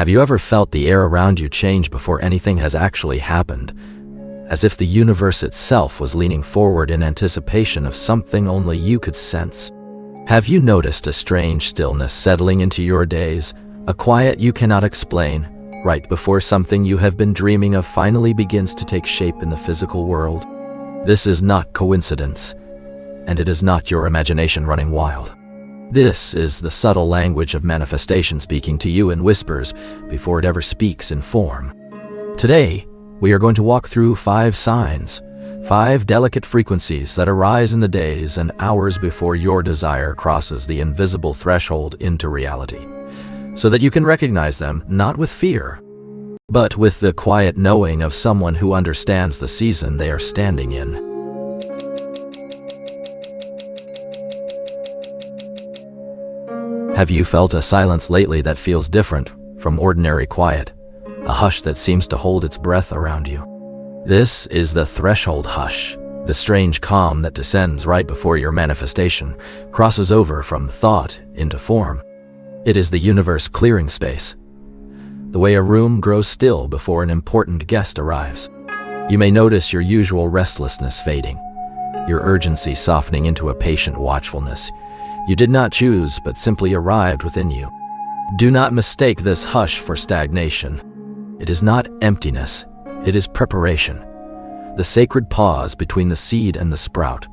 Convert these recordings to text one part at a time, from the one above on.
Have you ever felt the air around you change before anything has actually happened, as if the universe itself was leaning forward in anticipation of something only you could sense? Have you noticed a strange stillness settling into your days, a quiet you cannot explain, right before something you have been dreaming of finally begins to take shape in the physical world? This is not coincidence, and it is not your imagination running wild. This is the subtle language of manifestation speaking to you in whispers before it ever speaks in form. Today, we are going to walk through 5 signs, 5 delicate frequencies that arise in the days and hours before your desire crosses the invisible threshold into reality, so that you can recognize them not with fear, but with the quiet knowing of someone who understands the season they are standing in. Have you felt a silence lately that feels different from ordinary quiet? A hush that seems to hold its breath around you. This is the threshold hush, the strange calm that descends right before your manifestation crosses over from thought into form. It is the universe clearing space, the way a room grows still before an important guest arrives. You may notice your usual restlessness fading, your urgency softening into a patient watchfulness you did not choose but simply arrived within you. Do not mistake this hush for stagnation. It is not emptiness, it is preparation. The sacred pause between the seed and the sprout.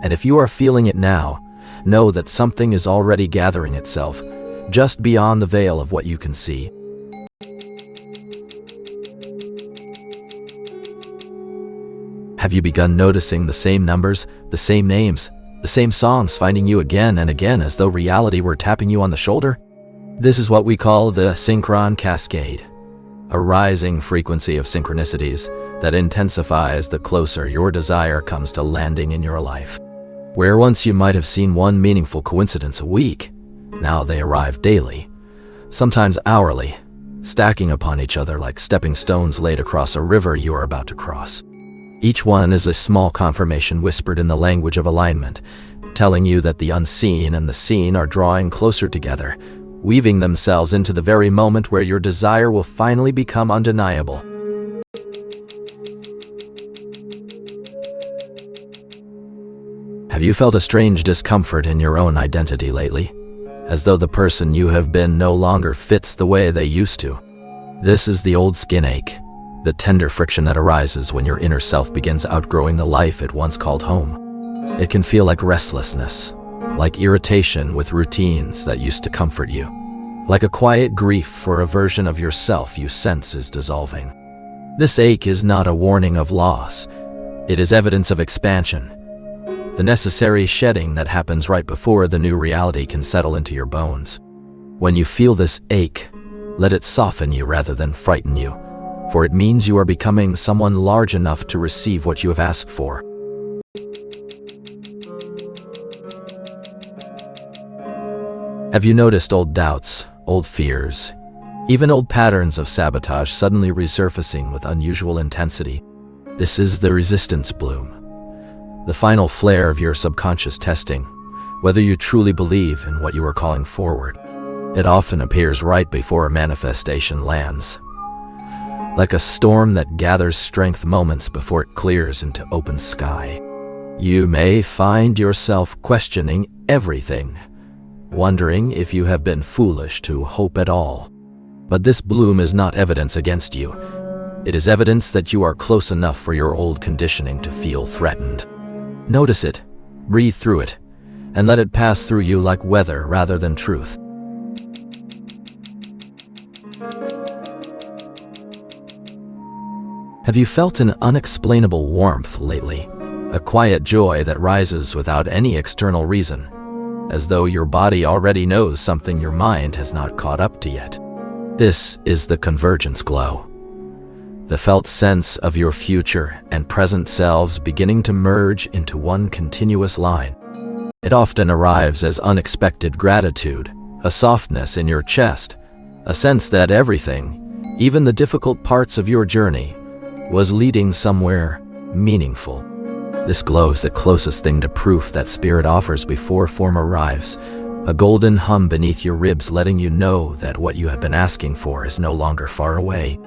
And if you are feeling it now, know that something is already gathering itself, just beyond the veil of what you can see. Have you begun noticing the same numbers, the same names, the same songs finding you again and again as though reality were tapping you on the shoulder? This is what we call the Synchron Cascade, a rising frequency of synchronicities that intensifies the closer your desire comes to landing in your life. Where once you might have seen one meaningful coincidence a week, now they arrive daily, sometimes hourly, stacking upon each other like stepping stones laid across a river you are about to cross. Each one is a small confirmation whispered in the language of alignment, telling you that the unseen and the seen are drawing closer together, weaving themselves into the very moment where your desire will finally become undeniable. Have you felt a strange discomfort in your own identity lately, as though the person you have been no longer fits the way they used to? This is the old skin ache, the tender friction that arises when your inner self begins outgrowing the life it once called home. It can feel like restlessness, like irritation with routines that used to comfort you, like a quiet grief for a version of yourself you sense is dissolving. This ache is not a warning of loss. It is evidence of expansion, the necessary shedding that happens right before the new reality can settle into your bones. When you feel this ache, let it soften you rather than frighten you, for it means you are becoming someone large enough to receive what you have asked for. Have you noticed old doubts, old fears, even old patterns of sabotage suddenly resurfacing with unusual intensity? This is the resistance bloom, the final flare of your subconscious testing, whether you truly believe in what you are calling forward. It often appears right before a manifestation lands, like a storm that gathers strength moments before it clears into open sky. You may find yourself questioning everything, wondering if you have been foolish to hope at all. But this bloom is not evidence against you. It is evidence that you are close enough for your old conditioning to feel threatened. Notice it, breathe through it, and let it pass through you like weather rather than truth. Have you felt an unexplainable warmth lately? A quiet joy that rises without any external reason, as though your body already knows something your mind has not caught up to yet. This is the Convergence Glow, the felt sense of your future and present selves beginning to merge into one continuous line. It often arrives as unexpected gratitude, a softness in your chest, a sense that everything, even the difficult parts of your journey, was leading somewhere meaningful. This glow is the closest thing to proof that spirit offers before form arrives, A golden hum beneath your ribs letting you know that what you have been asking for is no longer far away,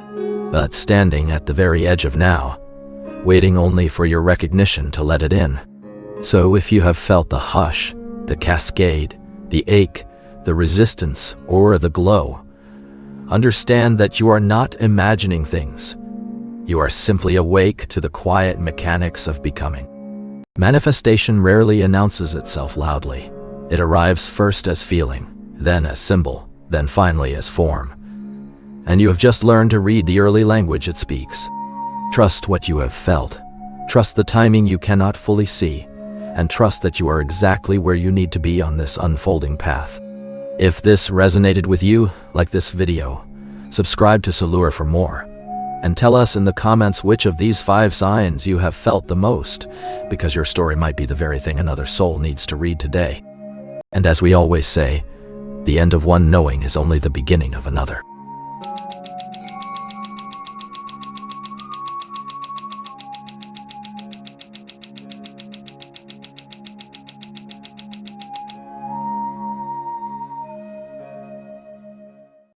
but standing at the very edge of now, waiting only for your recognition to let it in. So if you have felt the hush, the cascade, the ache, the resistance, or the glow, understand that you are not imagining things. You are simply awake to the quiet mechanics of becoming. Manifestation rarely announces itself loudly. It arrives first as feeling, then as symbol, then finally as form. And you have just learned to read the early language it speaks. Trust what you have felt. Trust the timing you cannot fully see, and trust that you are exactly where you need to be on this unfolding path. If this resonated with you, like this video, subscribe to Soulure for more, and tell us in the comments which of these 5 signs you have felt the most, because your story might be the very thing another soul needs to read today. And as we always say, the end of one knowing is only the beginning of another.